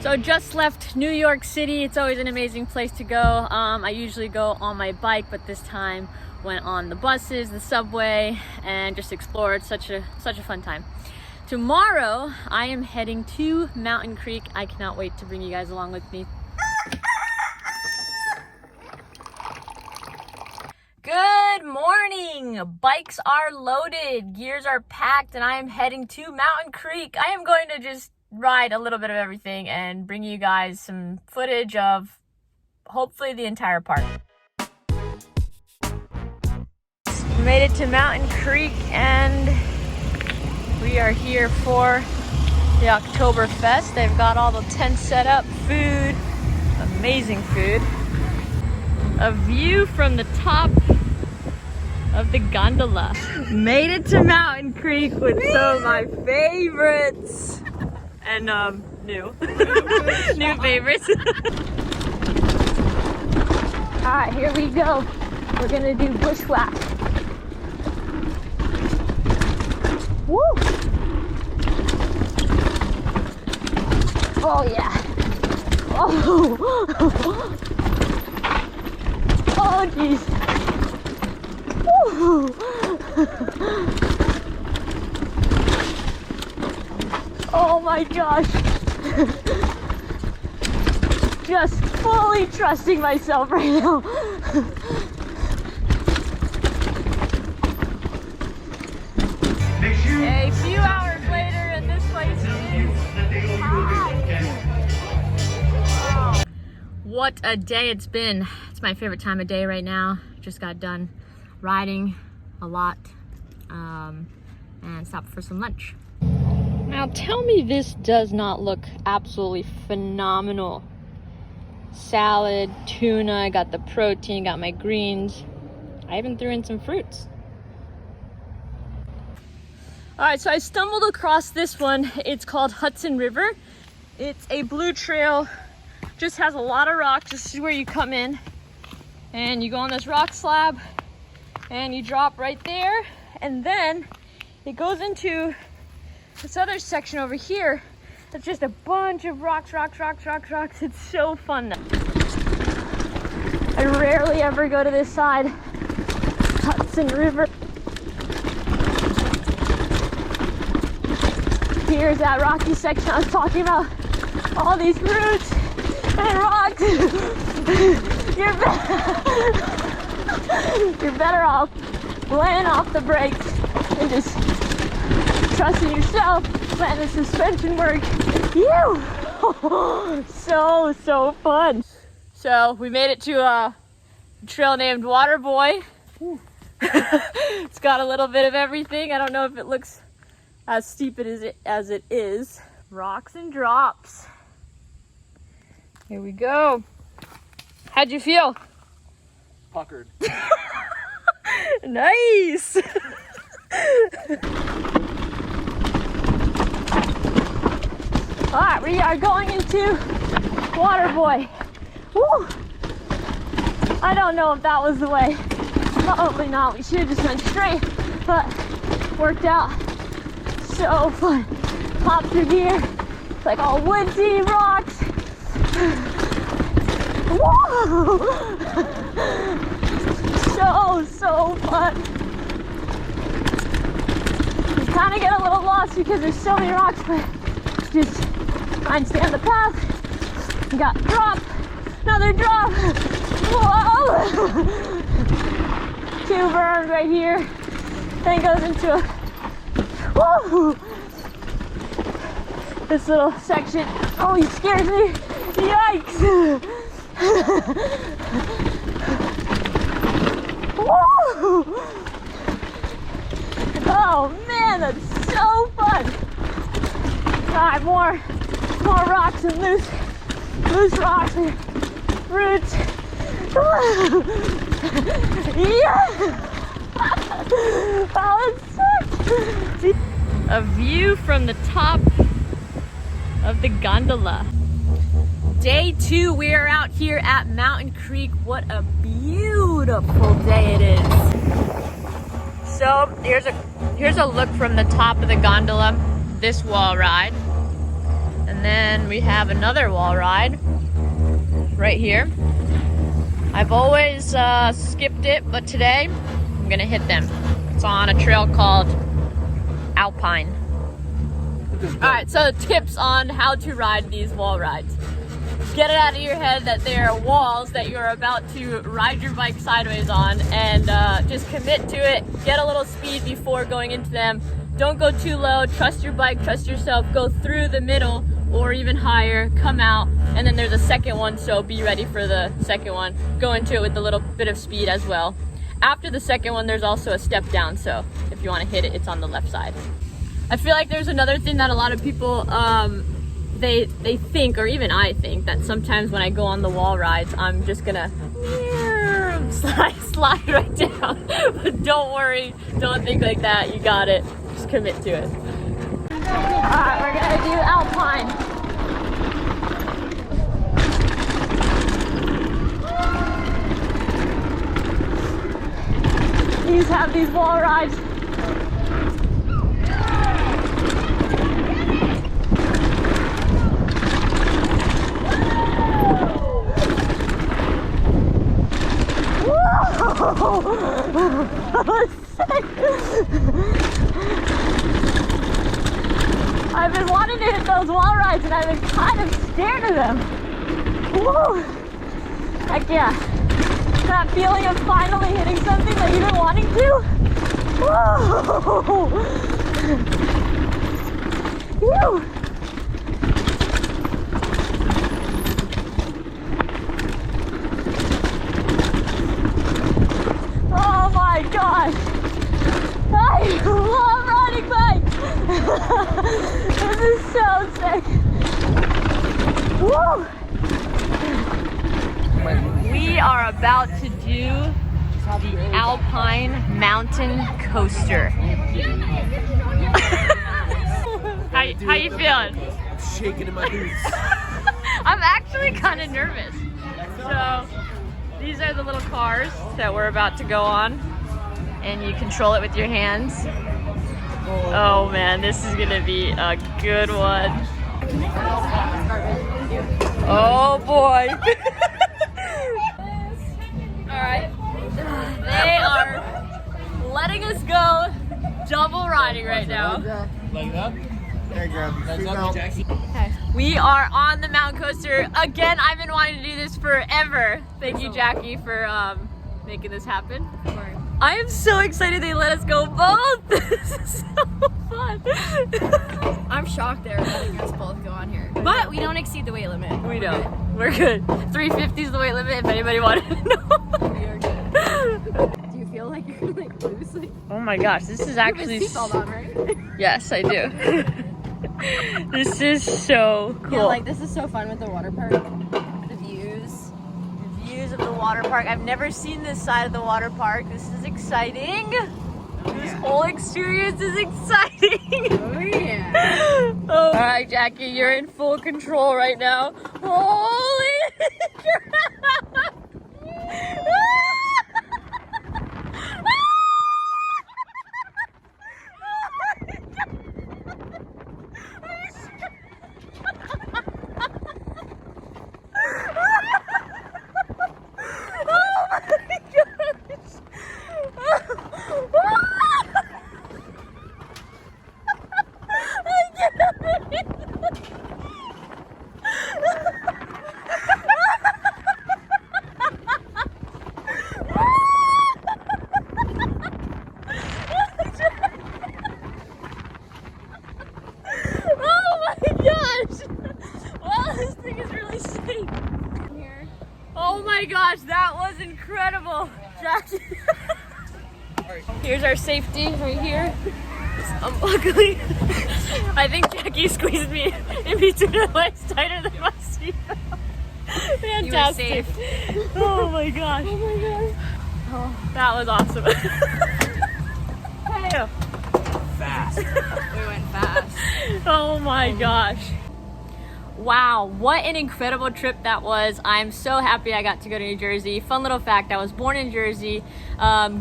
So just left New York City. It's always an amazing place to go. I usually go on my bike, but this time went on the buses, the subway, and just explored. Such a fun time. Tomorrow, I am heading to Mountain Creek. I cannot wait to bring you guys along with me. Good morning! Bikes are loaded, gears are packed, and I am heading to Mountain Creek. I am going to just ride a little bit of everything and bring you guys some footage of hopefully the entire park. We made it to Mountain Creek and we are here for the Oktoberfest. They've got all the tents set up, food, amazing food. A view from the top of the gondola. Made it to Mountain Creek with some of my favorites. And new favorites. Alright, here we go. We're gonna do Bushwhack. Woo! Oh yeah. Oh! Oh jeez. Oh my gosh. Just fully trusting myself right now. A few hours later and this place is hot. Wow. What a day it's been. It's my favorite time of day right now. Just got done riding a lot and stopped for some lunch. Now tell me this does not look absolutely phenomenal. Salad, tuna, I got the protein, got my greens. I even threw in some fruits. Alright, so I stumbled across this one. It's called Hudson River. It's a blue trail, just has a lot of rocks. This is where you come in and you go on this rock slab and you drop right there, and then it goes into this other section over here. It's just a bunch of rocks. It's so fun. I rarely ever go to this side. Hudson River. Here's that rocky section I was talking about. All these roots and rocks. You're better off laying off the brakes and just trusting yourself, letting the suspension work. So fun. So we made it to a trail named Waterboy. It's got a little bit of everything. I don't know if it looks as steep as it is. Rocks and drops. Here we go. How'd you feel? Puckered. Nice. Alright, we are going into Waterboy. Woo! I don't know if that was the way. Probably not. We should have just went straight, but worked out. So fun. Hop through here. It's like all woodsy rocks. Whoa! So fun. You kind of get a little lost because there's so many rocks, but just try and stay on the path. You got drop, another drop. Whoa! 2 berms right here. Then goes into a whoa! This little section. Oh, he scares me. Yikes! Whoa! Oh man, that's so fun! Alright, more rocks and loose rocks and roots. Yeah! Oh, that's sick! A view from the top of the gondola. Day 2, we are out here at Mountain Creek. What a beautiful day it is. So here's a look from the top of the gondola, this wall ride. And And then we have another wall ride right here. I've always skipped it, but today I'm gonna hit them. It's on a trail called Alpine. Alright, so tips on how to ride these wall rides. Get it out of your head that there are walls that you're about to ride your bike sideways on, and just commit to it. Get a little speed before going into them. Don't go too low. Trust your bike, trust yourself. Go through the middle or even higher, come out, and then there's a second one, so be ready for the second one. Go into it with a little bit of speed as well. After the second one, there's also a step down, so if you want to hit it, it's on the left side. I feel like there's another thing that a lot of people they think, or even I think, that sometimes when I go on the wall rides, I'm just gonna slide right down. But don't worry, don't think like that. You got it. Just commit to it. Alright, we're gonna do Alpine. These have these wall rides. I've been wanting to hit those wall rides and I've been kind of scared of them. Whoa! Heck yeah. That feeling of finally hitting something that you've been wanting to. Whoa! Whew. Oh my gosh! I love riding bikes! This is so sick! Woo! We are about to do the Alpine mountain coaster. How you feeling? I'm shaking in my boots. I'm actually kind of nervous. So these are the little cars that we're about to go on, and you control it with your hands. Oh man, this is gonna be a good one. Oh boy. Alright. They are letting us go double riding right now. Like that? There you go. That's up, Jackie. Okay. We are on the mountain coaster. Again, I've been wanting to do this forever. Thank you, Jackie, for making this happen. I am so excited they let us go both. This is so fun. I'm shocked they're letting us both go on here. But we don't exceed the weight limit. We don't. We're good. 350 is the weight limit if anybody wanted to know. We are good. Do you feel like you're like loose? Like, Oh my gosh, this is actually... you have a seatbelt on, right? Yes, I do. This is so cool. Yeah, like this is so fun with the water park. The views. The views of the water park. I've never seen this side of the water park. This is exciting. This whole experience is exciting. Oh yeah. All right, Jackie, you're in full control right now. Holy crap! Oh my gosh, that was incredible, Jackie. Here's our safety right here. Luckily, I think Jackie squeezed me in between her legs tighter than my seatbelt. Fantastic. Oh my gosh. Oh my gosh. Oh, that was awesome. Hey. Fast. We went fast. Oh my gosh. Wow, what an incredible trip that was. I'm so happy I got to go to New Jersey. Fun little fact, I was born in Jersey,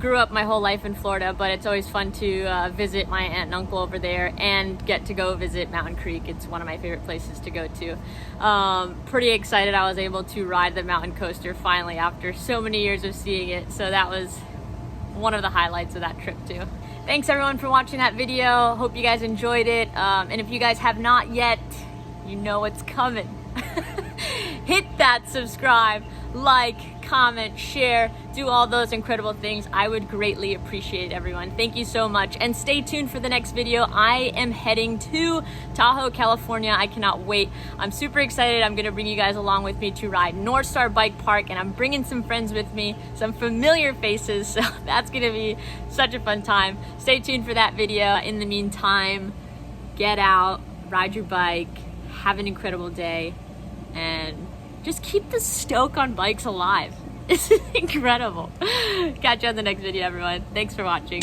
grew up my whole life in Florida, but it's always fun to visit my aunt and uncle over there and get to go visit Mountain Creek. It's one of my favorite places to go to. Pretty excited I was able to ride the mountain coaster finally after so many years of seeing it. So that was one of the highlights of that trip too. Thanks everyone for watching that video. Hope you guys enjoyed it. And if you guys have not yet, you know what's coming. Hit that subscribe, like, comment, share, do all those incredible things. I would greatly appreciate everyone. Thank you so much. And stay tuned for the next video. I am heading to Tahoe, California. I cannot wait. I'm super excited. I'm gonna bring you guys along with me to ride North Star Bike Park, and I'm bringing some friends with me, some familiar faces. So that's gonna be such a fun time. Stay tuned for that video. In the meantime, get out, ride your bike, have an incredible day, and just keep the stoke on bikes alive. This is incredible. Catch you on the next video, everyone. Thanks for watching.